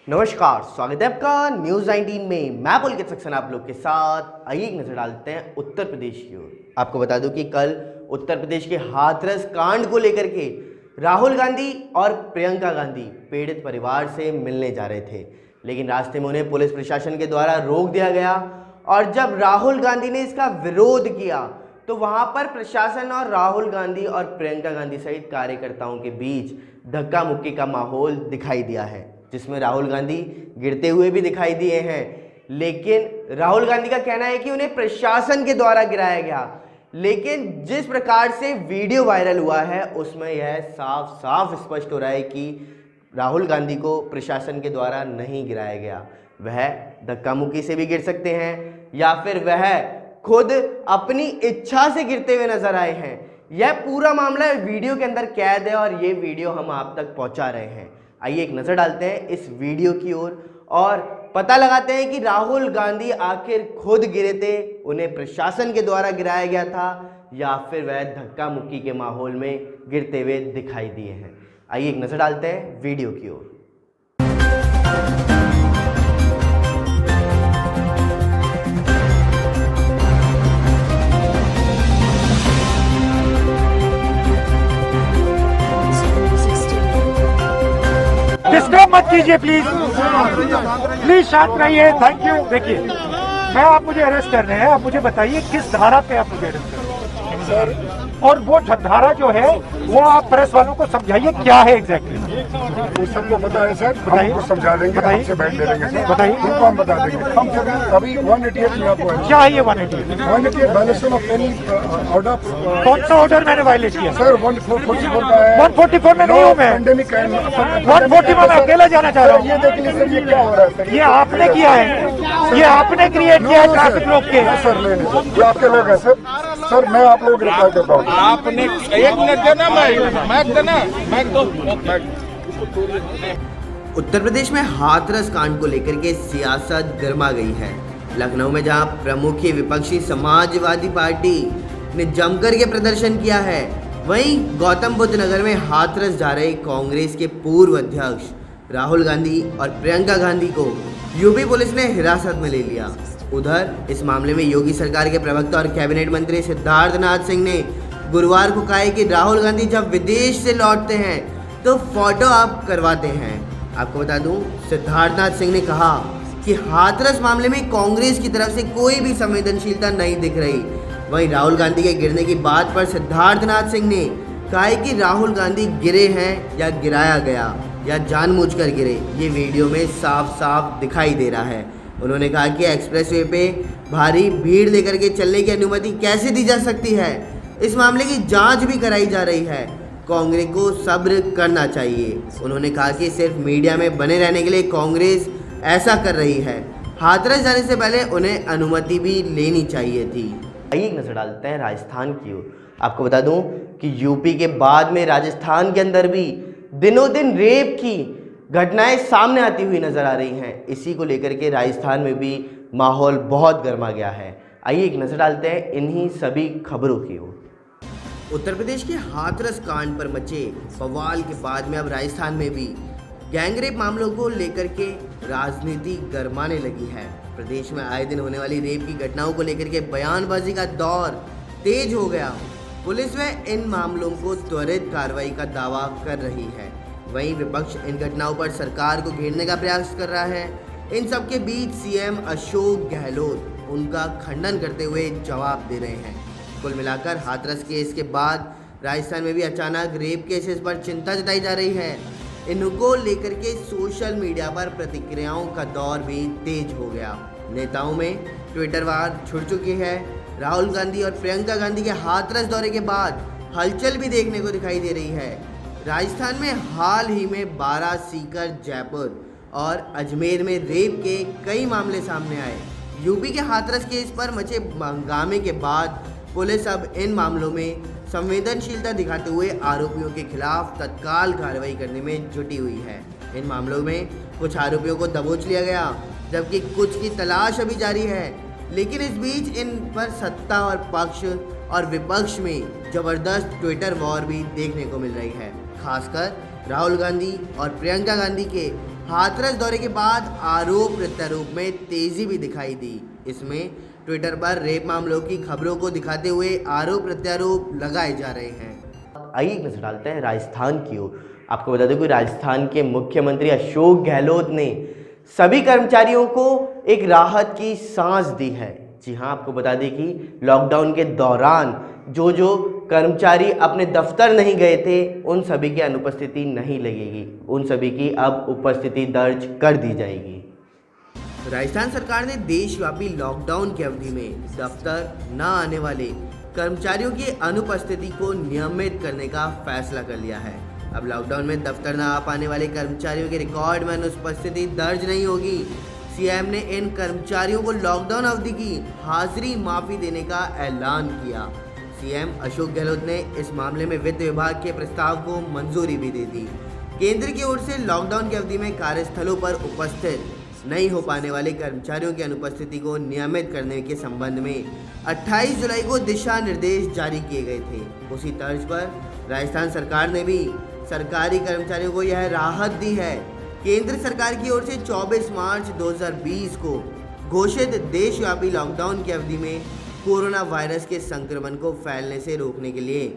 नमस्कार, स्वागत है आपका न्यूज 19 में। मैं पुलकित सक्सेना आप लोग के साथ। आइए एक नजर डालते हैं उत्तर प्रदेश की ओर। आपको बता दूं कि कल उत्तर प्रदेश के हाथरस कांड को लेकर के राहुल गांधी और प्रियंका गांधी पीड़ित परिवार से मिलने जा रहे थे, लेकिन रास्ते में उन्हें पुलिस प्रशासन के द्वारा रोक दिया गया। और जब राहुल गांधी ने इसका विरोध किया तो वहां पर प्रशासन और राहुल गांधी और प्रियंका गांधी सहित कार्यकर्ताओं के बीच धक्का मुक्की का माहौल दिखाई दिया है, जिसमें राहुल गांधी गिरते हुए भी दिखाई दिए हैं। लेकिन राहुल गांधी का कहना है कि उन्हें प्रशासन के द्वारा गिराया गया, लेकिन जिस प्रकार से वीडियो वायरल हुआ है उसमें यह साफ साफ स्पष्ट हो रहा है कि राहुल गांधी को प्रशासन के द्वारा नहीं गिराया गया। वह धक्का मुक्की से भी गिर सकते हैं या फिर वह खुद अपनी इच्छा से गिरते हुए नजर आए हैं। यह पूरा मामला वीडियो के अंदर कैद है और ये वीडियो हम आप तक पहुंचा रहे हैं। आइए एक नज़र डालते हैं इस वीडियो की ओर और पता लगाते हैं कि राहुल गांधी आखिर खुद गिरे थे, उन्हें प्रशासन के द्वारा गिराया गया था या फिर वह धक्का मुक्की के माहौल में गिरते हुए दिखाई दिए हैं। आइए एक नज़र डालते हैं वीडियो की ओर। डिस्टर्ब मत कीजिए प्लीज, प्लीज शांत रहिए। Thank you. देखिए, मैं आप मुझे अरेस्ट कर रहे हैं, आप मुझे बताइए किस धारा पे आप मुझे अरेस्ट कर रहे हैं सर, और वो धारा जो है वो आप प्रेस वालों को समझाइए क्या है एग्जैक्टली। सबको पता है सर, बताइए, समझा देंगे, आपसे बैठ ले लेंगे सर, बताइए, उनको हम बता देंगे। हम अभी 188 में आपको क्या है ये 188 वायलेशन ऑफ एनी ऑर्डर। कौन सा ऑर्डर मैंने वायलेट किया सर 144 का है। 144 में नहीं हूँ मैं, पेंडेमिक 140 में मैं अकेला जाना चाह रहा हूँ। ये देख लीजिए सर, ये क्या हो रहा है सर, ये आपने किया है, ये आपने क्रिएट किया है ट्रैफिक रोक के। सर नहीं, ये आपके लोग हैं सर। सर मैं आप लोगों को रिप्लाई करता हूँ। आपने एक मिनट देना, मैक देना, मैक दो। उत्तर प्रदेश में हाथरस कांड को लेकर के सियासत गर्मा गई है। लखनऊ में जहां प्रमुख विपक्षी समाजवादी पार्टी ने जमकर के प्रदर्शन किया है, वहीं गौतम बुद्ध नगर में हाथरस जा रहे कांग्रेस के पूर्व अध्यक्ष राहुल गांधी और प्रियंका गांधी को यूपी पुलिस ने हिरासत में ले लिया। उधर इस मामले में योगी सरकार के प्रवक्ता और कैबिनेट मंत्री सिद्धार्थनाथ सिंह ने गुरुवार को कहा है कि राहुल गांधी जब विदेश से लौटते हैं तो फोटो आप करवाते हैं। आपको बता दूं, सिद्धार्थनाथ सिंह ने कहा कि हाथरस मामले में कांग्रेस की तरफ से कोई भी संवेदनशीलता नहीं दिख रही। वहीं राहुल गांधी के गिरने की बात पर सिद्धार्थनाथ सिंह ने कहा है कि राहुल गांधी गिरे हैं या गिराया गया या जानबूझकर गिरे, ये वीडियो में साफ साफ दिखाई दे रहा है। उन्होंने कहा कि एक्सप्रेसवे पे भारी भीड़ लेकर के चलने की अनुमति कैसे दी जा सकती है। इस मामले की जांच भी कराई जा रही है, कांग्रेस को सब्र करना चाहिए। उन्होंने कहा कि सिर्फ मीडिया में बने रहने के लिए कांग्रेस ऐसा कर रही है, हाथरस जाने से पहले उन्हें अनुमति भी लेनी चाहिए थी। आइए एक नजर डालते हैं राजस्थान की ओर। आपको बता दूं कि यूपी के बाद में राजस्थान के अंदर भी दिनों दिन रेप की घटनाएं सामने आती हुई नजर आ रही हैं। इसी को लेकर के राजस्थान में भी माहौल बहुत गर्मा गया है। आइए एक नजर डालते हैं इन्हीं सभी खबरों की ओर। उत्तर प्रदेश के हाथरस कांड पर मचे बवाल के बाद में अब राजस्थान में भी गैंगरेप मामलों को लेकर के राजनीति गरमाने लगी है। प्रदेश में आए दिन होने वाली रेप की घटनाओं को लेकर के बयानबाजी का दौर तेज हो गया। पुलिस में इन मामलों को त्वरित कार्रवाई का दावा कर रही है, वहीं विपक्ष इन घटनाओं पर सरकार को घेरने का प्रयास कर रहा है। इन सब के बीच सीएम अशोक गहलोत उनका खंडन करते हुए जवाब दे रहे हैं। कुल मिलाकर हाथरस केस के बाद राजस्थान में भी अचानक रेप केसेस पर चिंता जताई जा रही है। इनको लेकर के सोशल मीडिया पर प्रतिक्रियाओं का दौर भी तेज हो गया। नेताओं में ट्विटर वार छुड़ चुकी है। राहुल गांधी और प्रियंका गांधी के हाथरस दौरे के बाद हलचल भी देखने को दिखाई दे रही है। राजस्थान में हाल ही में 12 सीकर, जयपुर और अजमेर में रेप के कई मामले सामने आए। यूपी के हाथरस केस पर मचे हंगामे के बाद पुलिस अब इन मामलों में संवेदनशीलता दिखाते हुए आरोपियों के खिलाफ तत्काल कार्रवाई करने में जुटी हुई है। इन मामलों में कुछ आरोपियों को दबोच लिया गया, जबकि कुछ की तलाश अभी जारी है। लेकिन इस बीच इन पर सत्ता और पक्ष और विपक्ष में जबरदस्त ट्विटर वॉर भी देखने को मिल रही है। खासकर राहुल गांधी और प्रियंका गांधी के हाथरस दौरे के बाद आरोप प्रत्यारोप में तेजी भी दिखाई दी। इसमें ट्विटर पर रेप मामलों की खबरों को दिखाते हुए आरोप प्रत्यारोप लगाए जा रहे हैं। आइए एक नजर डालते हैं राजस्थान की ओर। आपको बता दें कि राजस्थान के मुख्यमंत्री अशोक गहलोत ने सभी कर्मचारियों को एक राहत की सांस दी है। जी हाँ, आपको बता दें कि लॉकडाउन के दौरान जो कर्मचारी अपने दफ्तर नहीं गए थे उन सभी की अनुपस्थिति नहीं लगेगी, उन सभी की अब उपस्थिति दर्ज कर दी जाएगी। राजस्थान सरकार ने देशव्यापी लॉकडाउन की अवधि में दफ्तर न आने वाले कर्मचारियों की अनुपस्थिति को नियमित करने का फैसला कर लिया है। अब लॉकडाउन में दफ्तर न आ पाने वाले कर्मचारियों के रिकॉर्ड में अनुपस्थिति दर्ज नहीं होगी। सीएम ने इन कर्मचारियों को लॉकडाउन अवधि की हाजिरी माफी देने का ऐलान किया। सीएम अशोक गहलोत ने इस मामले में वित्त विभाग के प्रस्ताव को मंजूरी भी दे दी। केंद्र की ओर से लॉकडाउन की अवधि में कार्यस्थलों पर उपस्थित नहीं हो पाने वाले कर्मचारियों की अनुपस्थिति को नियमित करने के संबंध में 28 जुलाई को दिशा निर्देश जारी किए गए थे। उसी तर्ज पर राजस्थान सरकार ने भी सरकारी कर्मचारियों को यह राहत दी है। केंद्र सरकार की ओर से 24 मार्च 2020 को घोषित देशव्यापी लॉकडाउन की अवधि में कोरोना वायरस के संक्रमण को फैलने से रोकने के लिए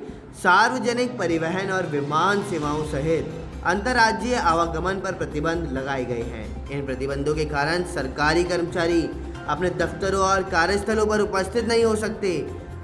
सार्वजनिक परिवहन और विमान सेवाओं सहित अंतर्राज्यीय आवागमन पर प्रतिबंध लगाए गए हैं। इन प्रतिबंधों के कारण सरकारी कर्मचारी अपने दफ्तरों और कार्यस्थलों पर उपस्थित नहीं हो सकते।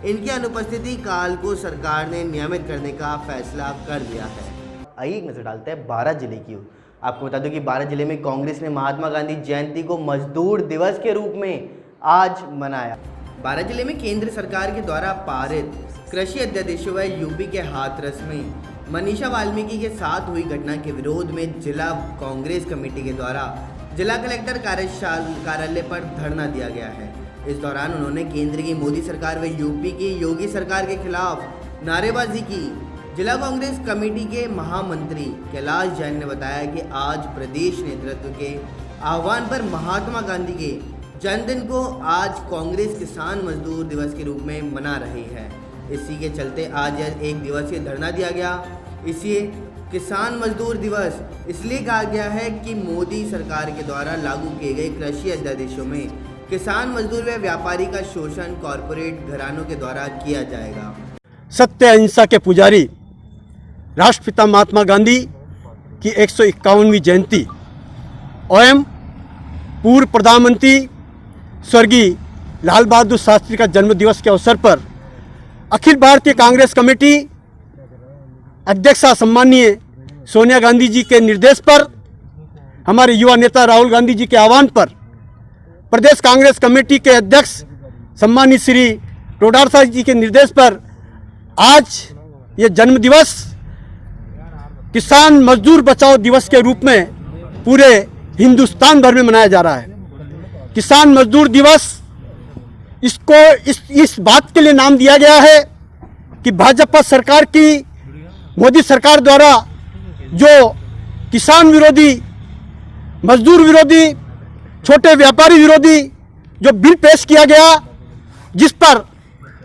इनकी अनुपस्थिति काल को सरकार ने नियमित करने का फैसला कर दिया है। आइए एक नजर डालते हैं 12 जिले की ओर। आपको बता दूं कि 12 जिले में कांग्रेस ने महात्मा गांधी जयंती को मजदूर दिवस के रूप में आज मनाया। 12 जिले में केंद्र सरकार के द्वारा पारित कृषि अध्यादेशों व यूपी के हाथरस में मनीषा वाल्मीकि के साथ हुई घटना के विरोध में जिला कांग्रेस कमेटी के द्वारा जिला कलेक्टर कार्यालय पर धरना दिया गया है। इस दौरान उन्होंने केंद्र की मोदी सरकार व यूपी की योगी सरकार के खिलाफ नारेबाजी की। जिला कांग्रेस कमेटी के महामंत्री कैलाश जैन ने बताया कि आज प्रदेश नेतृत्व के आह्वान पर महात्मा गांधी के जन्मदिन को आज कांग्रेस किसान मजदूर दिवस के रूप में मना रही है। इसी के चलते आज एक दिवसीय धरना दिया गया। इसे किसान मजदूर दिवस इसलिए कहा गया है कि मोदी सरकार के द्वारा लागू किए गए कृषि अध्यादेशों में किसान मजदूर व व्यापारी का शोषण कॉरपोरेट घरानों के द्वारा किया जाएगा। सत्य अहिंसा के पुजारी राष्ट्रपिता महात्मा गांधी की 151वीं जयंती एवं पूर्व प्रधानमंत्री स्वर्गीय लाल बहादुर शास्त्री का जन्म दिवस के अवसर पर अखिल भारतीय कांग्रेस कमेटी अध्यक्षा सम्माननीय सोनिया गांधी जी के निर्देश पर, हमारे युवा नेता राहुल गांधी जी के आह्वान पर, प्रदेश कांग्रेस कमेटी के अध्यक्ष सम्मानित श्री टोडार साहब जी के निर्देश पर आज ये जन्म दिवस किसान मजदूर बचाओ दिवस के रूप में पूरे हिंदुस्तान भर में मनाया जा रहा है। किसान मजदूर दिवस इसको इस बात के लिए नाम दिया गया है कि भाजपा सरकार की मोदी सरकार द्वारा जो किसान विरोधी, मजदूर विरोधी, छोटे व्यापारी विरोधी जो बिल पेश किया गया, जिस पर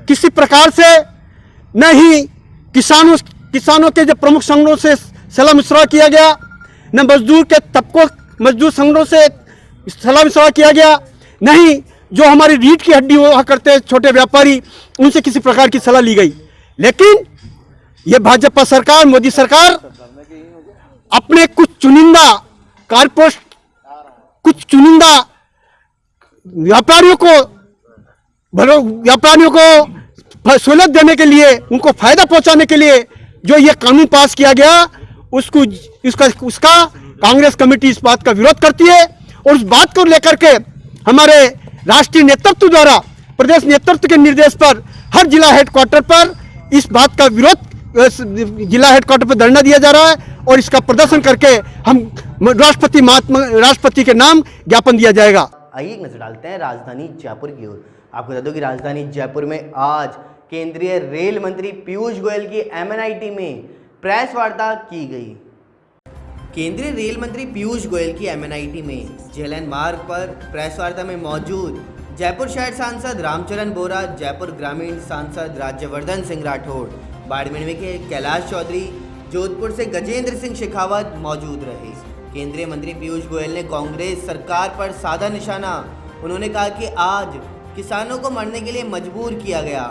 किसी प्रकार से न ही किसानों के जो प्रमुख संगठनों से सलाह मशवरा किया गया, न मजदूर के तबकों मजदूर संगठनों से सलाह मशवरा किया गया, नहीं जो हमारी रीढ़ की हड्डी हुआ करते छोटे व्यापारी, उनसे किसी प्रकार की सलाह ली गई। लेकिन ये भाजपा सरकार, मोदी सरकार अपने कुछ चुनिंदा कारपोरेट, कुछ चुनिंदा व्यापारियों को सहूलत देने के लिए, उनको फायदा पहुंचाने के लिए जो ये कानून पास किया गया, उसका कांग्रेस कमेटी इस बात का विरोध करती है। और उस बात को लेकर के हमारे राष्ट्रीय नेतृत्व द्वारा प्रदेश नेतृत्व के निर्देश पर हर जिला हेडक्वार्टर पर इस बात का विरोध, जिला हेडक्वार्टर पर धरना दिया जा रहा है और इसका प्रदर्शन करके हम राष्ट्रपति के नाम ज्ञापन दिया जाएगा। आइए एक नजर डालते हैं राजधानी जयपुर की ओर। आपको बता दो कि राजधानी जयपुर में आज केंद्रीय रेल मंत्री पीयूष गोयल की MNIT में प्रेस वार्ता की गई। केंद्रीय रेल मंत्री पीयूष गोयल की MNIT में जेएलएन मार्ग पर प्रेस वार्ता में मौजूद जयपुर शहर सांसद रामचरण बोरा, जयपुर ग्रामीण सांसद राज्यवर्धन सिंह राठौड़, बाड़मेर के कैलाश चौधरी, जोधपुर से गजेंद्र सिंह शेखावत मौजूद रहे। केंद्रीय मंत्री पीयूष गोयल ने कांग्रेस सरकार पर साधा निशाना। उन्होंने कहा कि आज किसानों को मरने के लिए मजबूर किया गया।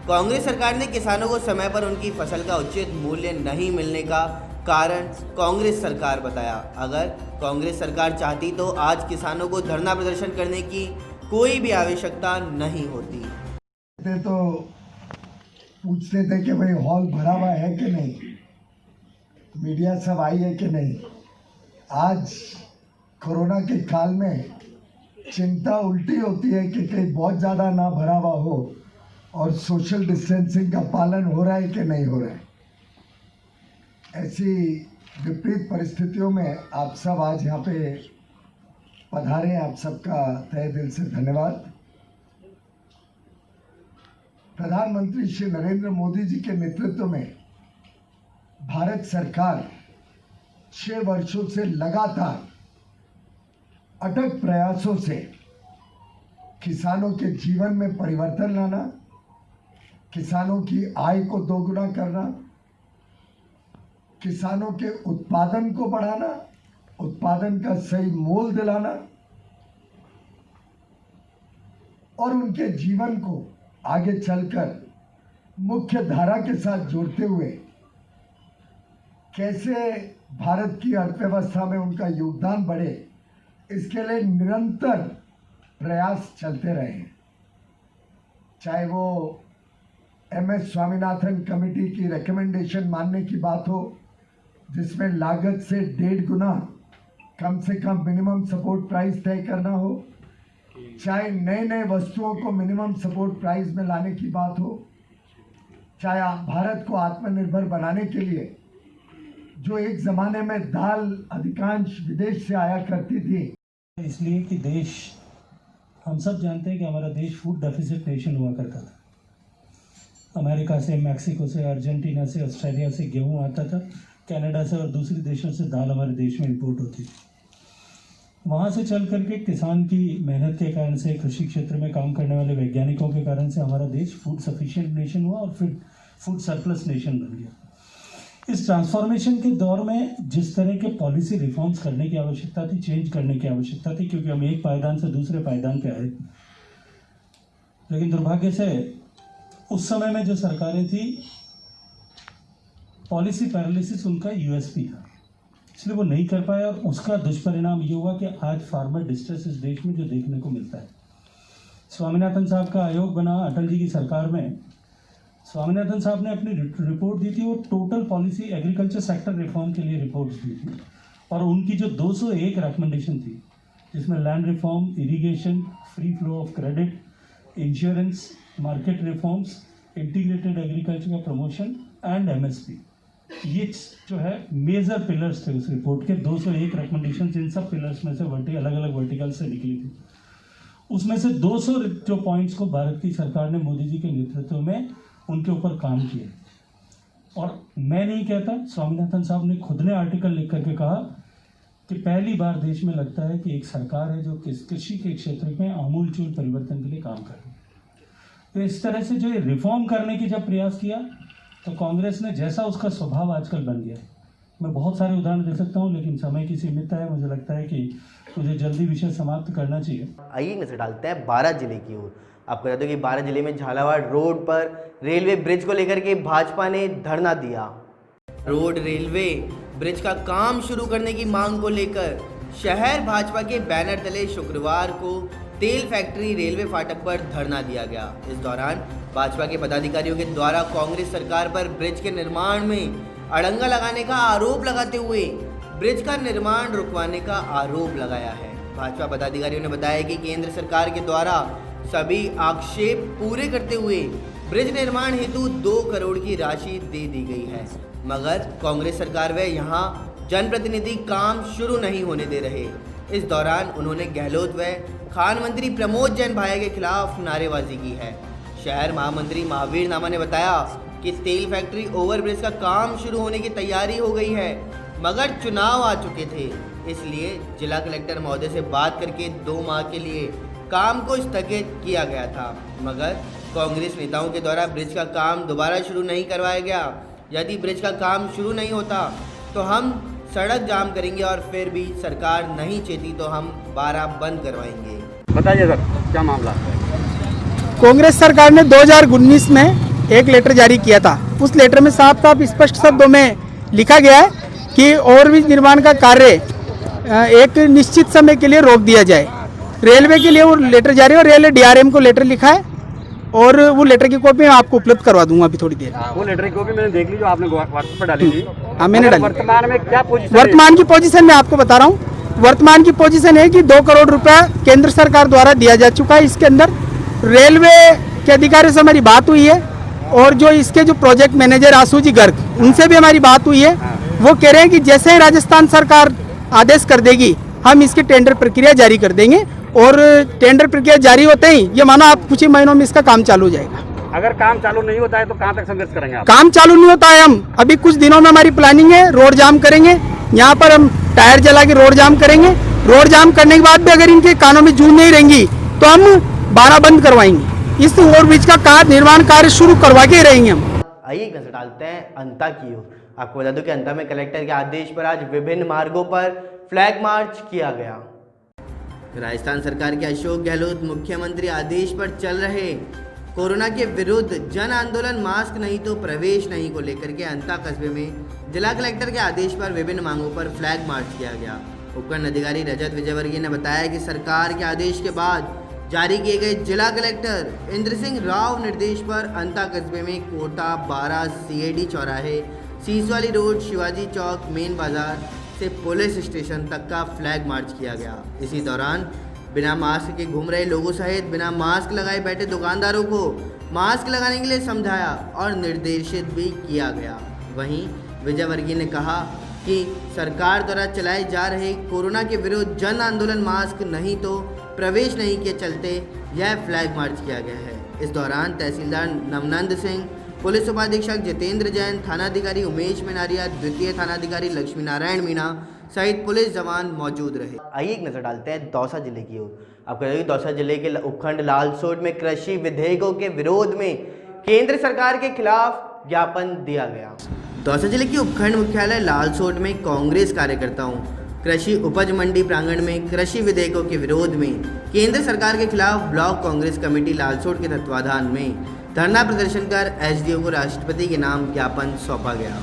कांग्रेस सरकार ने किसानों को समय पर उनकी फसल का उचित मूल्य नहीं मिलने का कारण कांग्रेस सरकार बताया। अगर कांग्रेस सरकार चाहती तो आज किसानों को धरना प्रदर्शन करने की कोई भी आवश्यकता नहीं होती। तो पूछते थे कि भाई हॉल भरा हुआ है कि नहीं, मीडिया सब आई है कि नहीं। आज कोरोना के काल में चिंता उल्टी होती है कि कहीं बहुत ज़्यादा ना भरा हुआ हो और सोशल डिस्टेंसिंग का पालन हो रहा है कि नहीं हो रहा है। ऐसी विपरीत परिस्थितियों में आप सब आज यहाँ पे पधारे, आप सबका तहे दिल से धन्यवाद। प्रधानमंत्री श्री नरेंद्र मोदी जी के नेतृत्व में भारत सरकार 6 वर्षों से लगातार अटक प्रयासों से किसानों के जीवन में परिवर्तन लाना, किसानों की आय को दोगुना करना, किसानों के उत्पादन को बढ़ाना, उत्पादन का सही मोल दिलाना और उनके जीवन को आगे चलकर मुख्य धारा के साथ जोड़ते हुए कैसे भारत की अर्थव्यवस्था में उनका योगदान बढ़े, इसके लिए निरंतर प्रयास चलते रहे। चाहे वो MS स्वामीनाथन कमेटी की रिकमेंडेशन मानने की बात हो, जिसमें लागत से 1.5 गुना कम से कम मिनिमम सपोर्ट प्राइस तय करना हो, चाहे नए वस्तुओं को मिनिमम सपोर्ट प्राइस में लाने की बात हो, चाहे भारत को आत्मनिर्भर बनाने के लिए जो एक ज़माने में दाल अधिकांश विदेश से आया करती थी, इसलिए कि देश, हम सब जानते हैं कि हमारा देश फूड डेफिसिट नेशन हुआ करता था। अमेरिका से, मैक्सिको से, अर्जेंटीना से, ऑस्ट्रेलिया से गेहूं आता था, कनाडा से और दूसरे देशों से दाल हमारे देश में इंपोर्ट होती थी। वहाँ से चल करके किसान की मेहनत के कारण से, कृषि क्षेत्र में काम करने वाले वैज्ञानिकों के कारण से हमारा देश फूड सफिशिएंट नेशन हुआ और फिर फूड सरप्लस नेशन बन गया। इस ट्रांसफॉर्मेशन के दौर में जिस तरह के पॉलिसी रिफॉर्म्स करने की आवश्यकता थी, चेंज करने की आवश्यकता थी, क्योंकि हम एक पायदान से दूसरे पायदान पे आए, लेकिन दुर्भाग्य से उस समय में जो सरकारें थी, पॉलिसी पैरालिसिस उनका USP था, इसलिए वो नहीं कर पाए और उसका दुष्परिणाम ये हुआ कि आज फार्मर डिस्ट्रेस इस देश में जो देखने को मिलता है। स्वामीनाथन साहब का आयोग बना अटल जी की सरकार में। स्वामीनाथन साहब ने अपनी रिपोर्ट दी थी और total policy agriculture sector reform के लिए रिपोर्ट्स दी थी, और उनकी जो 201 रिकमेंडेशन थी, जिसमें land reform, irrigation, free flow of credit, insurance, market reforms, integrated agriculture का प्रमोशन एंड MSP, ये जो है मेजर पिलर्स थे उस रिपोर्ट के। 201 रिकमेंडेशन इन सब पिलर्स में से अलग अलग वर्टिकल से निकली थी। उसमें से 200 जो पॉइंट्स को भारत की सरकार ने मोदी जी के नेतृत्व में उनके ऊपर काम किए। और मैं नहीं कहता, स्वामीनाथन साहब ने खुद ने आर्टिकल लिख करके कहा कि पहली बार देश में लगता है कि एक सरकार है जो कृषि के क्षेत्र में आमूलचूल परिवर्तन के लिए काम कर रही है। तो इस तरह से जो रिफॉर्म करने की जब प्रयास किया तो कांग्रेस ने, जैसा उसका स्वभाव आजकल बन गया, मैं बहुत सारे उदाहरण दे सकता हूं, लेकिन समय की सीमितता है। मुझे लगता है कि मुझे जल्दी विषय समाप्त करना चाहिए। आइए नजर डालते हैं 12 जिले की ओर। आपको बता दो कि 12 जिले में झालावाड़ रोड पर रेलवे ब्रिज को लेकर के भाजपा ने धरना दिया। रोड रेलवे ब्रिज का काम शुरू करने की मांग को लेकर शहर भाजपा के बैनर तले शुक्रवार को तेल फैक्ट्री रेलवे फाटक पर धरना दिया गया। इस दौरान भाजपा के पदाधिकारियों के द्वारा कांग्रेस सरकार पर ब्रिज के निर्माण में अड़ंगा लगाने का आरोप लगाते हुए ब्रिज का निर्माण रुकवाने का आरोप लगाया है। भाजपा पदाधिकारियों ने बताया कि केंद्र सरकार के द्वारा सभी आक्षेप पूरे करते हुए ब्रिज निर्माण हेतु 2 करोड़ की राशि दे दी गई है, मगर कांग्रेस सरकार व यहाँ जनप्रतिनिधि काम शुरू नहीं होने दे रहे। इस दौरान उन्होंने गहलोत व खान मंत्री प्रमोद जैन भाया के खिलाफ नारेबाजी की है। शहर महामंत्री महावीर नामा ने बताया कि तेल फैक्ट्री ओवरब्रिज का काम शुरू होने की तैयारी हो गई है, मगर चुनाव आ चुके थे, इसलिए जिला कलेक्टर महोदय से बात करके 2 माह के लिए काम को स्थगित किया गया था, मगर कांग्रेस नेताओं के द्वारा ब्रिज का काम दोबारा शुरू नहीं करवाया गया। यदि ब्रिज का काम शुरू नहीं होता तो हम सड़क जाम करेंगे और फिर भी सरकार नहीं चेती तो हम 12 बंद करवाएंगे। बताइए सर, क्या मामला है? कांग्रेस सरकार ने 2019 में एक लेटर जारी किया था। उस लेटर में साफ साफ स्पष्ट शब्दों में लिखा गया है कि ओवरब्रिज निर्माण का कार्य एक निश्चित समय के लिए रोक दिया जाए। रेलवे के लिए वो लेटर जारी है और रेलवे डीआरएम को लेटर लिखा है और वो लेटर की कॉपी मैं आपको उपलब्ध करवा दूंगा अभी थोड़ी देर। वो लेटर की कॉपी मैंने देख ली जो आपने व्हाट्सएप पर डाली थी। हाँ, मैंने डाली। वर्तमान में क्या पोजीशन? वर्तमान की पोजीशन मैं आपको बता रहा हूँ। वर्तमान की पोजीशन है कि 2 करोड़ रुपया केंद्र सरकार द्वारा दिया जा चुका है। इसके अंदर रेलवे के अधिकारियों से हमारी बात हुई है और जो इसके जो प्रोजेक्ट मैनेजर आशु जी गर्ग, उनसे भी हमारी बात हुई है। वो कह रहे हैं कि जैसे ही राजस्थान सरकार आदेश कर देगी हम इसकी टेंडर प्रक्रिया जारी कर देंगे और टेंडर प्रक्रिया जारी होते ही ये मानो आप कुछ ही महीनों में इसका काम चालू हो जाएगा। अगर काम चालू नहीं होता है तो कहाँ तक संघर्ष करेंगे आप? काम चालू नहीं होता है, हम अभी कुछ दिनों में हमारी प्लानिंग है, रोड जाम करेंगे। यहाँ पर हम टायर जला के रोड जाम करेंगे। रोड जाम करने के बाद भी अगर इनके कानों में जून नहीं रहेंगी तो हम 12 बंद करवाएंगे। इस ओवरब्रिज का निर्माण कार्य शुरू करवा के रहेंगे हम। आइए एक नजर डालते हैं अंता की ओर। आपको बता दूं कि अंता में कलेक्टर के आदेश पर आज विभिन्न मार्गों पर फ्लैग मार्च किया गया। राजस्थान सरकार के अशोक गहलोत मुख्यमंत्री आदेश पर चल रहे कोरोना के विरुद्ध जन आंदोलन मास्क नहीं तो प्रवेश नहीं को लेकर के अंता कस्बे में जिला कलेक्टर के आदेश पर विभिन्न मांगों पर फ्लैग मार्च किया गया। उपखंड अधिकारी रजत विजयवर्गीय ने बताया कि सरकार के आदेश के बाद जारी किए गए जिला कलेक्टर इंद्र सिंह राव निर्देश पर अंता कस्बे में कोटा 12 सीएडी चौराहे, सीसवाली रोड, शिवाजी चौक, मेन बाजार से पुलिस स्टेशन तक का फ्लैग मार्च किया गया। इसी दौरान बिना मास्क के घूम रहे लोगों सहित बिना मास्क लगाए बैठे दुकानदारों को मास्क लगाने के लिए समझाया और निर्देशित भी किया गया। वहीं विजयवर्गीय ने कहा कि सरकार द्वारा चलाए जा रहे कोरोना के विरुद्ध जन आंदोलन मास्क नहीं तो प्रवेश नहीं के चलते यह फ्लैग मार्च किया गया है। इस दौरान तहसीलदार नवनंद सिंह, पुलिस उपाधीक्षक जितेंद्र जैन, थानाधिकारी उमेश मिनारिया, द्वितीय थानाधिकारी लक्ष्मी नारायण मीणा सहित पुलिस जवान मौजूद रहे। आइए एक नजर डालते हैं दौसा जिले की ओर। आपको बता दें दौसा जिले के उपखंड लालसोट में कृषि विधेयकों के विरोध में केंद्र सरकार के खिलाफ ज्ञापन दिया गया। दौसा जिले के उपखंड मुख्यालय लालसोट में कांग्रेस कार्यकर्ताओं कृषि उपज मंडी प्रांगण में कृषि विधेयकों के विरोध में केंद्र सरकार के खिलाफ ब्लॉक कांग्रेस कमेटी लालसोट के तत्वाधान में धरना प्रदर्शन कर एसडीओ को राष्ट्रपति के नाम ज्ञापन सौंपा गया।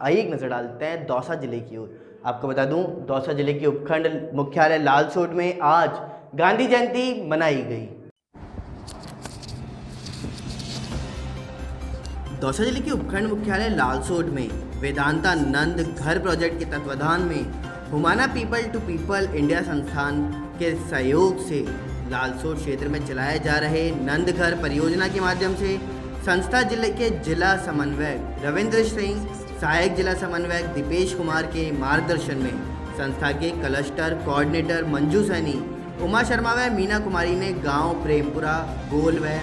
आइए एक नजर डालते हैं दौसा जिले की ओर। आपको बता दूं दौसा जिले के उपखंड मुख्यालय लालसोट में आज गांधी जयंती मनाई गई। दौसा जिले के उपखंड मुख्यालय लालसोट में वेदांता नंद घर प्रोजेक्ट के तत्वाधान में Humana people to people India संस्थान के सहयोग से लालसोट क्षेत्र में चलाए जा रहे नंद घर परियोजना के माध्यम से संस्था जिले के जिला समन्वयक रविंद्र सिंह, सहायक जिला समन्वयक दीपेश कुमार के मार्गदर्शन में संस्था के क्लस्टर कोऑर्डिनेटर मंजू सैनी, उमा शर्मा व मीना कुमारी ने गांव प्रेमपुरा, गोल व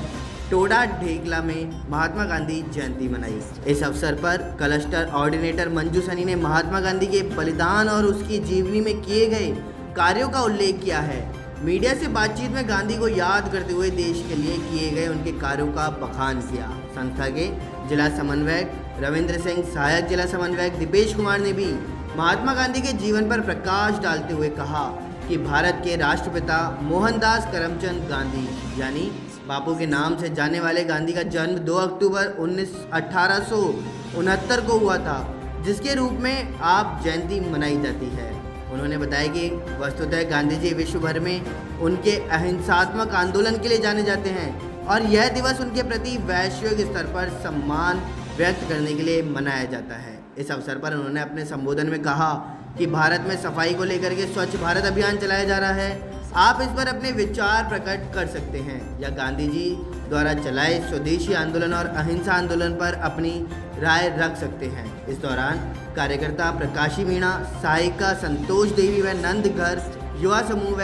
टोडा ढेकला में महात्मा गांधी जयंती मनाई। इस अवसर पर क्लस्टर कोऑर्डिनेटर मंजू सैनी ने महात्मा गांधी के बलिदान और उसकी जीवनी में किए गए कार्यों का उल्लेख किया है। मीडिया से बातचीत में गांधी को याद करते हुए देश के लिए किए गए उनके कार्यों का बखान किया। संस्था के जिला समन्वयक रविंद्र सिंह, सहायक जिला समन्वयक दीपेश कुमार ने भी महात्मा गांधी के जीवन पर प्रकाश डालते हुए कहा कि भारत के राष्ट्रपिता मोहनदास करमचंद गांधी यानी बापू के नाम से जाने वाले गांधी का जन्म 2 अक्टूबर 1869 को हुआ था, जिसके रूप में आप जयंती मनाई जाती है। उन्होंने बताया कि वस्तुतः गांधी जी विश्व भर में उनके अहिंसात्मक आंदोलन के लिए जाने जाते हैं और यह दिवस उनके प्रति वैश्विक स्तर पर सम्मान व्यक्त करने के लिए मनाया जाता है। इस अवसर पर उन्होंने अपने संबोधन में कहा कि भारत में सफाई को लेकर के स्वच्छ भारत अभियान चलाया जा रहा है। आप इस पर अपने विचार प्रकट कर सकते हैं या गांधी जी द्वारा चलाए स्वदेशी आंदोलन और अहिंसा आंदोलन पर अपनी राय रख सकते हैं। इस दौरान कार्यकर्ता प्रकाशी मीणा, सहायिका संतोष देवी व नंद घर युवा समूह व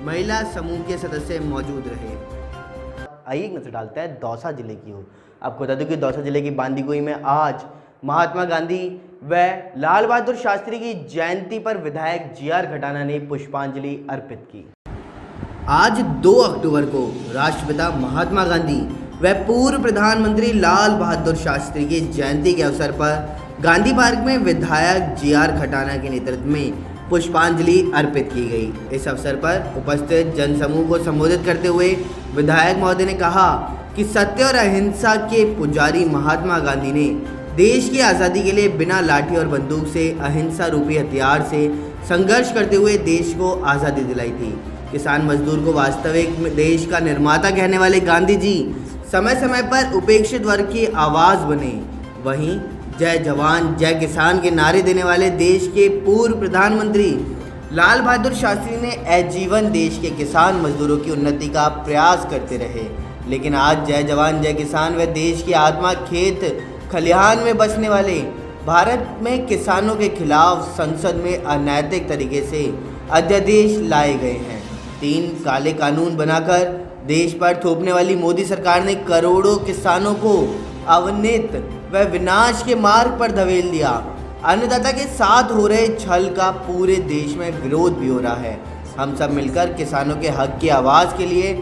महिला समूह के सदस्य मौजूद रहे। आइए एक नजर डालते हैं दौसा जिले की ओर। आपको बता दूं कि दौसा जिले की बांदीकुई में आज महात्मा गांधी व लाल बहादुर शास्त्री की जयंती पर विधायक जीआर खटाना ने पुष्पांजलि अर्पित की। आज 2 अक्टूबर को राष्ट्रपिता महात्मा गांधी व पूर्व प्रधानमंत्री लाल बहादुर शास्त्री की जयंती के अवसर पर गांधी पार्क में विधायक GR खटाना के नेतृत्व में पुष्पांजलि अर्पित की गई। इस अवसर पर उपस्थित जनसमूह को संबोधित करते हुए विधायक महोदय ने कहा कि सत्य और अहिंसा के पुजारी महात्मा गांधी ने देश की आज़ादी के लिए बिना लाठी और बंदूक से अहिंसा रूपी हथियार से संघर्ष करते हुए देश को आज़ादी दिलाई थी। किसान मजदूर को वास्तविक देश का निर्माता कहने वाले गांधी जी समय समय पर उपेक्षित वर्ग की आवाज़ बने। वहीं जय जवान जय किसान के नारे देने वाले देश के पूर्व प्रधानमंत्री लाल बहादुर शास्त्री ने आजीवन देश के किसान मजदूरों की उन्नति का प्रयास करते रहे। लेकिन आज जय जवान जय किसान व देश की आत्मा खेत खलिहान में बसने वाले भारत में किसानों के खिलाफ संसद में अनैतिक तरीके से अध्यादेश लाए गए हैं। 3 काले कानून बनाकर देश पर थोपने वाली मोदी सरकार ने करोड़ों किसानों को अवनीत व विनाश के मार्ग पर धकेल दिया। अन्नदाता के साथ हो रहे छल का पूरे देश में विरोध भी हो रहा है। हम सब मिलकर किसानों के हक की आवाज़ के लिए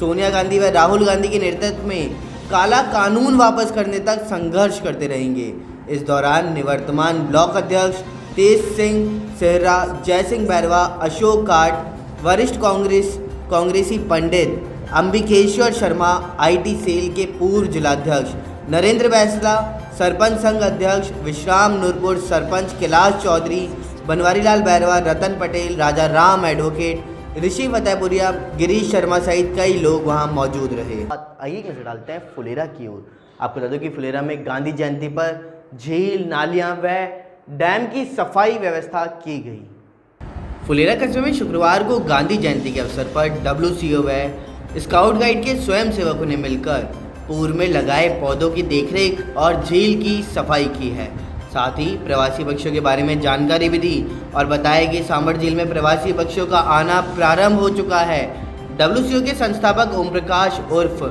सोनिया गांधी व राहुल गांधी के नेतृत्व में काला कानून वापस करने तक संघर्ष करते रहेंगे। इस दौरान निवर्तमान ब्लॉक अध्यक्ष तेज सिंह सेहरा, जय सिंह बैरवा, अशोक काट, वरिष्ठ कांग्रेसी पंडित अंबिकेश्वर शर्मा, IT सेल के पूर्व जिलाध्यक्ष नरेंद्र बैसला, सरपंच संघ अध्यक्ष विश्राम नूरपुर, सरपंच कैलाश चौधरी, बनवारी लाल बैरवा, रतन पटेल, राजा राम एडवोकेट, ऋषि फतेहपुरिया, गिरीश शर्मा सहित कई लोग वहां मौजूद रहे। आइए नजर डालते हैं फुलेरा की ओर। आपको बता दूं कि फुलेरा में गांधी जयंती पर झील, नालियां व डैम की सफाई व्यवस्था की गई। फुलेरा कस्बे में शुक्रवार को गांधी जयंती के अवसर पर WCO व स्काउट गाइड के स्वयंसेवकों ने मिलकर पूर्व में लगाए पौधों की देखरेख और झील की सफाई की है। साथ ही प्रवासी पक्षियों के बारे में जानकारी भी दी और बताया कि सांभर झील में प्रवासी पक्षियों का आना प्रारंभ हो चुका है। WCO के संस्थापक ओम प्रकाश उर्फ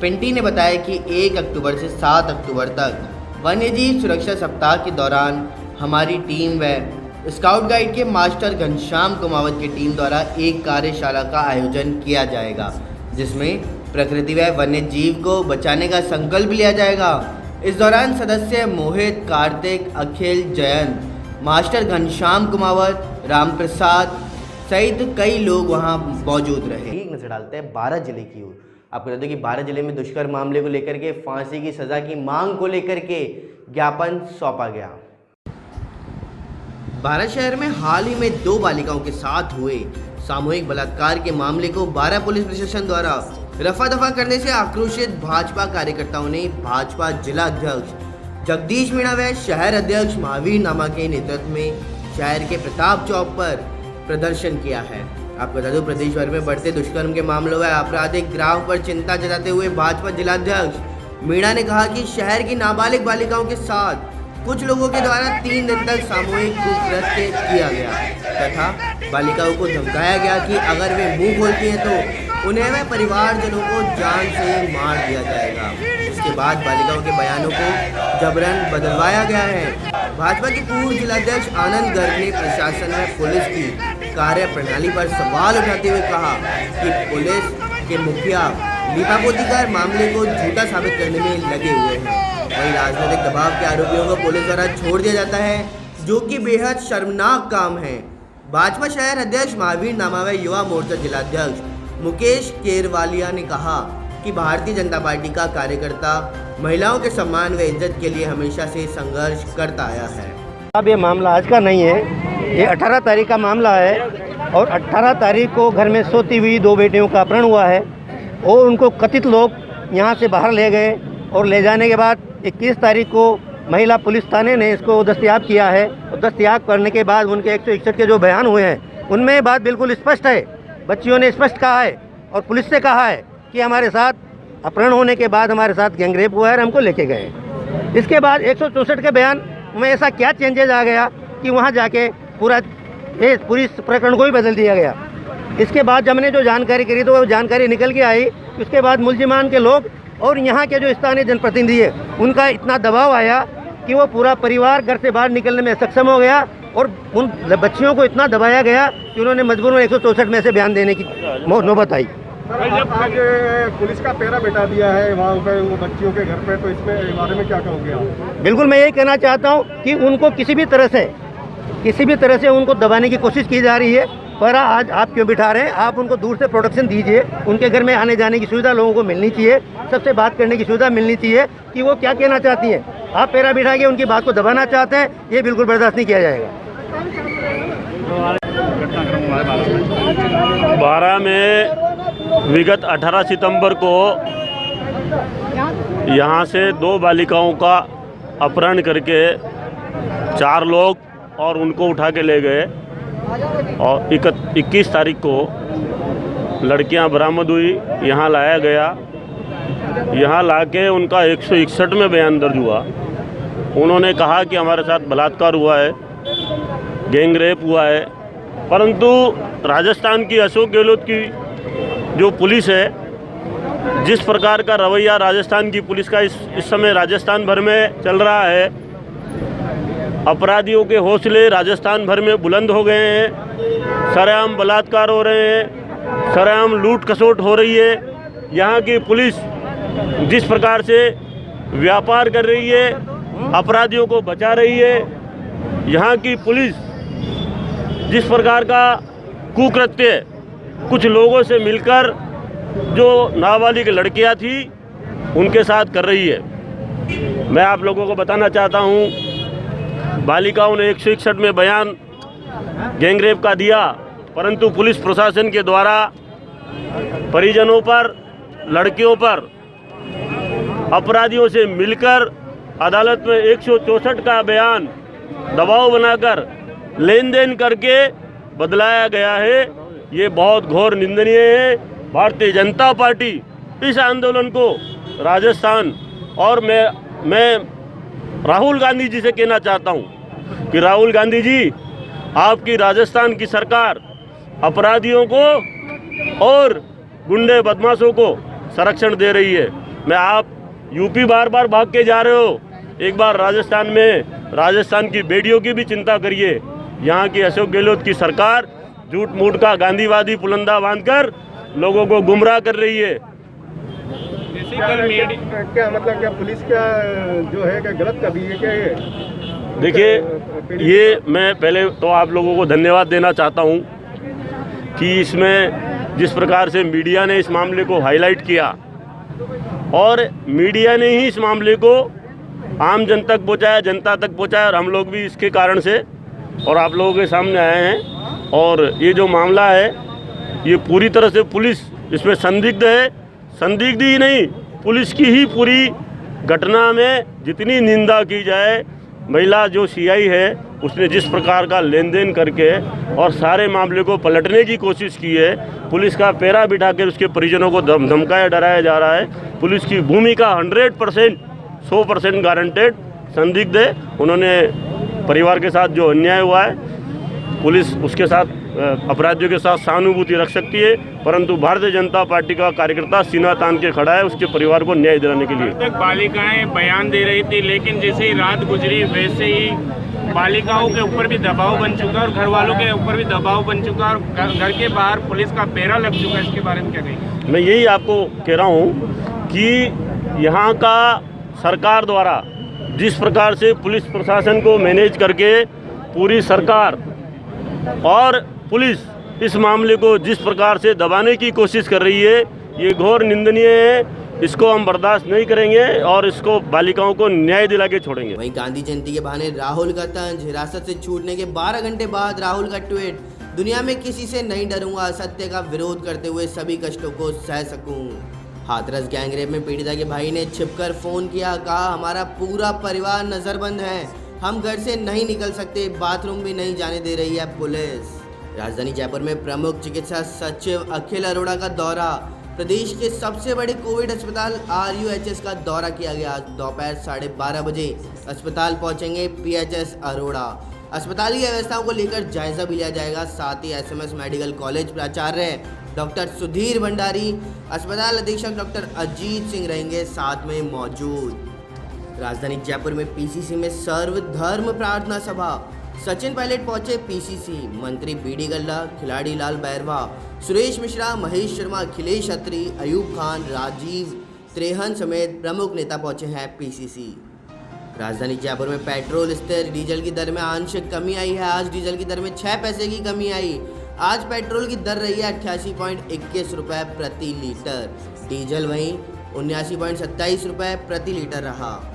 पिंटी ने बताया कि 1 अक्टूबर से 7 अक्टूबर तक वन्यजीव सुरक्षा सप्ताह के दौरान हमारी टीम व स्काउट गाइड के मास्टर घनश्याम कुमावत की टीम द्वारा एक कार्यशाला का आयोजन किया जाएगा, जिसमें प्रकृति व वन्य जीव को बचाने का संकल्प लिया जाएगा। इस दौरान सदस्य मोहित, कार्तिक, अखिल, जयंत, मास्टर घनश्याम कुमावत, राम प्रसाद सहित कई लोग वहां मौजूद रहे। एक नजर डालते हैं 12 जिले की ओर। आपको बता दें कि 12 जिले में दुष्कर्म मामले को लेकर के फांसी की सजा की मांग को लेकर के ज्ञापन सौंपा गया। 12 शहर में हाल ही में 2 बालिकाओं के साथ हुए सामूहिक बलात्कार के मामले को 12 पुलिस प्रशासन द्वारा रफा दफा करने से आक्रोशित भाजपा कार्यकर्ताओं ने भाजपा जिला अध्यक्ष जगदीश मीणा व शहर अध्यक्ष महावीर नामा के नेतृत्व में शहर के प्रताप चौक पर प्रदर्शन किया है। आपको बता दूं, प्रदेश भर में बढ़ते दुष्कर्म के मामलों व आपराधिक ग्राफ पर चिंता जताते हुए भाजपा जिलाध्यक्ष मीणा ने कहा कि शहर की नाबालिग बालिकाओं के साथ कुछ लोगों के द्वारा 3 दिन तक सामूहिक कुकृत्य किया गया तथा बालिकाओं को धमकाया गया कि अगर वे मुंह खोलती हैं तो उन्हें व परिवारजनों को जान से मार दिया जाएगा। इसके बाद बालिकाओं के बयानों को जबरन बदलवाया गया है। भाजपा के पूर्व जिलाध्यक्ष आनंद गर्ग ने प्रशासन व पुलिस की कार्य प्रणाली पर सवाल उठाते हुए कहा कि पुलिस के मुखिया लीपापोती कर मामले को झूठा साबित करने में लगे हुए हैं। वहीं राजनीतिक दबाव के आरोपियों को पुलिस द्वारा छोड़ दिया जाता है, जो कि बेहद शर्मनाक काम है। भाजपा शहर अध्यक्ष महावीर नामा व युवा मोर्चा जिलाध्यक्ष मुकेश केरवालिया ने कहा कि भारतीय जनता पार्टी का कार्यकर्ता महिलाओं के सम्मान व इज्जत के लिए हमेशा से संघर्ष करता आया है। अब ये मामला आज का नहीं है, ये 18 तारीख का मामला है और 18 तारीख को घर में सोती हुई 2 बेटियों का अपहरण हुआ है और उनको कथित लोग यहाँ से बाहर ले गए और ले जाने के बाद 21 तारीख को महिला पुलिस थाने ने इसको दस्तयाब किया है और दस्तयाब करने के बाद उनके 161 के जो बयान हुए हैं उनमें बात बिल्कुल स्पष्ट है। बच्चियों ने स्पष्ट कहा है और पुलिस से कहा है कि हमारे साथ अपहरण होने के बाद हमारे साथ गैंगरेप हुआ है और हमको लेके गए। इसके बाद 164 के बयान में ऐसा क्या चेंजेज आ गया कि वहाँ जाके पूरी प्रकरण को ही बदल दिया गया। इसके बाद जब हमने जो जानकारी करी तो वो जानकारी निकल के आई। उसके बाद मुलजिमान के लोग और यहाँ के जो स्थानीय जनप्रतिनिधि है उनका इतना दबाव आया कि वो पूरा परिवार घर से बाहर निकलने में सक्षम हो गया और उन बच्चियों को इतना दबाया गया कि उन्होंने मजबूरन 164 में से बयान देने की नौबत आई। जब आज पुलिस का पहरा बिठा दिया है वहाँ पे वो बच्चियों के घर पे, तो इसमें बारे में क्या कहोगे आप? बिल्कुल, मैं यही कहना चाहता हूँ कि उनको किसी भी तरह से उनको दबाने की कोशिश की जा रही है। पर आज आप क्यों बिठा रहे हैं? आप उनको दूर से प्रोटेक्शन दीजिए। उनके घर में आने जाने की सुविधा लोगों को मिलनी चाहिए, सबसे बात करने की सुविधा मिलनी चाहिए कि वो क्या कहना चाहती हैं। आप पहरा बिठा के उनकी बात को दबाना चाहते हैं, ये बिल्कुल बर्दाश्त नहीं किया जाएगा। 12 में विगत 18 सितंबर को यहाँ से 2 बालिकाओं का अपहरण करके 4 लोग और उनको उठा के ले गए और 21 तारीख को लड़कियां बरामद हुई, यहाँ लाया गया। यहाँ लाके उनका 161 में बयान दर्ज हुआ। उन्होंने कहा कि हमारे साथ बलात्कार हुआ है, गैंग रेप हुआ है। परंतु राजस्थान की अशोक गहलोत की जो पुलिस है, जिस प्रकार का रवैया राजस्थान की पुलिस का इस समय राजस्थान भर में चल रहा है, अपराधियों के हौसले राजस्थान भर में बुलंद हो गए हैं। सरेआम बलात्कार हो रहे हैं, सरेआम लूट खसोट हो रही है। यहाँ की पुलिस जिस प्रकार से व्यापार कर रही है, अपराधियों को बचा रही है, यहाँ की पुलिस जिस प्रकार का कुकृत्य कुछ लोगों से मिलकर जो नाबालिग लड़कियाँ थी उनके साथ कर रही है। मैं आप लोगों को बताना चाहता हूँ, बालिकाओं ने 161 में बयान गैंगरेप का दिया, परंतु पुलिस प्रशासन के द्वारा परिजनों पर, लड़कियों पर अपराधियों से मिलकर अदालत में 164 का बयान दबाव बनाकर लेन देन करके बदलाया गया है। ये बहुत घोर निंदनीय है। भारतीय जनता पार्टी इस आंदोलन को राजस्थान और मैं राहुल गांधी जी से कहना चाहता हूं कि राहुल गांधी जी, आपकी राजस्थान की सरकार अपराधियों को और गुंडे बदमाशों को संरक्षण दे रही है। मैं आप यूपी बार बार भाग के जा रहे हो, एक बार राजस्थान की बेटियों की भी चिंता करिए। यहाँ की अशोक गहलोत की सरकार झूठ मूठ का गांधीवादी पुलंदा बांधकर लोगों को गुमराह कर रही है। क्या मतलब, क्या पुलिस क्या जो है क्या गलत कर रही है क्या? ये देखिए, ये मैं पहले तो आप लोगों को धन्यवाद देना चाहता हूँ कि इसमें जिस प्रकार से मीडिया ने इस मामले को हाईलाइट किया और मीडिया ने ही इस मामले को आम जन तक पहुँचाया, जनता तक पहुँचाया, और हम लोग भी इसके कारण से और आप लोगों के सामने आए हैं। और ये जो मामला है, ये पूरी तरह से पुलिस इसमें संदिग्ध है। संदिग्ध ही नहीं, पुलिस की ही पूरी घटना में जितनी निंदा की जाए, महिला जो सीआई है उसने जिस प्रकार का लेन देन करके और सारे मामले को पलटने की कोशिश की है, पुलिस का पहरा बिठाकर उसके परिजनों को धमकाया डराया जा रहा है। पुलिस की भूमिका 100% 100% गारंटेड संदिग्ध है। उन्होंने परिवार के साथ जो अन्याय हुआ है, पुलिस उसके साथ अपराधियों के साथ सहानुभूति रख सकती है, परंतु भारतीय जनता पार्टी का कार्यकर्ता सीना तान के खड़ा है उसके परिवार को न्याय दिलाने के लिए। तक बालिकाएं बयान दे रही थी, लेकिन जैसे ही रात गुजरी वैसे ही बालिकाओं के ऊपर भी दबाव बन चुका और घर वालों के ऊपर भी दबाव बन चुका और घर के बाहर पुलिस का पहरा लग चुका है। इसके बारे में क्या कहेंगे? मैं यही आपको कह रहा हूँ कि यहाँ का सरकार द्वारा जिस प्रकार से पुलिस प्रशासन को मैनेज करके पूरी सरकार और पुलिस इस मामले को जिस प्रकार से दबाने की कोशिश कर रही है, ये घोर निंदनीय है। इसको हम बर्दाश्त नहीं करेंगे और इसको बालिकाओं को न्याय दिला के छोड़ेंगे। वहीं गांधी जयंती के बहाने राहुल का तंज, हिरासत से छूटने के 12 घंटे बाद राहुल का ट्वीट, दुनिया में किसी से नहीं डरूंगा, असत्य का विरोध करते हुए सभी कष्टों को सह सकूं। हाथरस गैंगरेप में पीड़िता के भाई ने छिपकर फोन किया, कहा हमारा पूरा परिवार नजरबंद है, हम घर से नहीं निकल सकते, बाथरूम भी नहीं जाने दे रही है पुलिस। राजधानी जयपुर में प्रमुख चिकित्सा सचिव अखिल अरोड़ा का दौरा, प्रदेश के सबसे बड़े कोविड अस्पताल RUHS का दौरा किया गया। दोपहर 12:30 बजे अस्पताल पहुंचेंगे PHS अरोड़ा। अस्पताल की व्यवस्थाओं को लेकर जायजा भी लिया जाएगा। साथ ही SMS मेडिकल कॉलेज प्राचार्य डॉक्टर सुधीर भंडारी, अस्पताल अधीक्षक डॉक्टर अजीत सिंह रहेंगे साथ में मौजूद। राजधानी जयपुर में PCC में सर्वधर्म प्रार्थना सभा, सचिन पायलट पहुंचे पीसीसी, मंत्री बीडी गल्ला, खिलाड़ी लाल बैरवा, सुरेश मिश्रा, महेश शर्मा, अखिलेश अत्री, अयूब खान, राजीव त्रेहन समेत प्रमुख नेता पहुंचे हैं पीसीसी। राजधानी जयपुर में पेट्रोल स्थिर, डीजल की दर में आंशिक कमी आई है। आज डीजल की दर में 6 पैसे की कमी आई। आज पेट्रोल की दर रही है 88.21 रुपये प्रति लीटर, डीजल वहीं 79.27 रुपये प्रति लीटर रहा।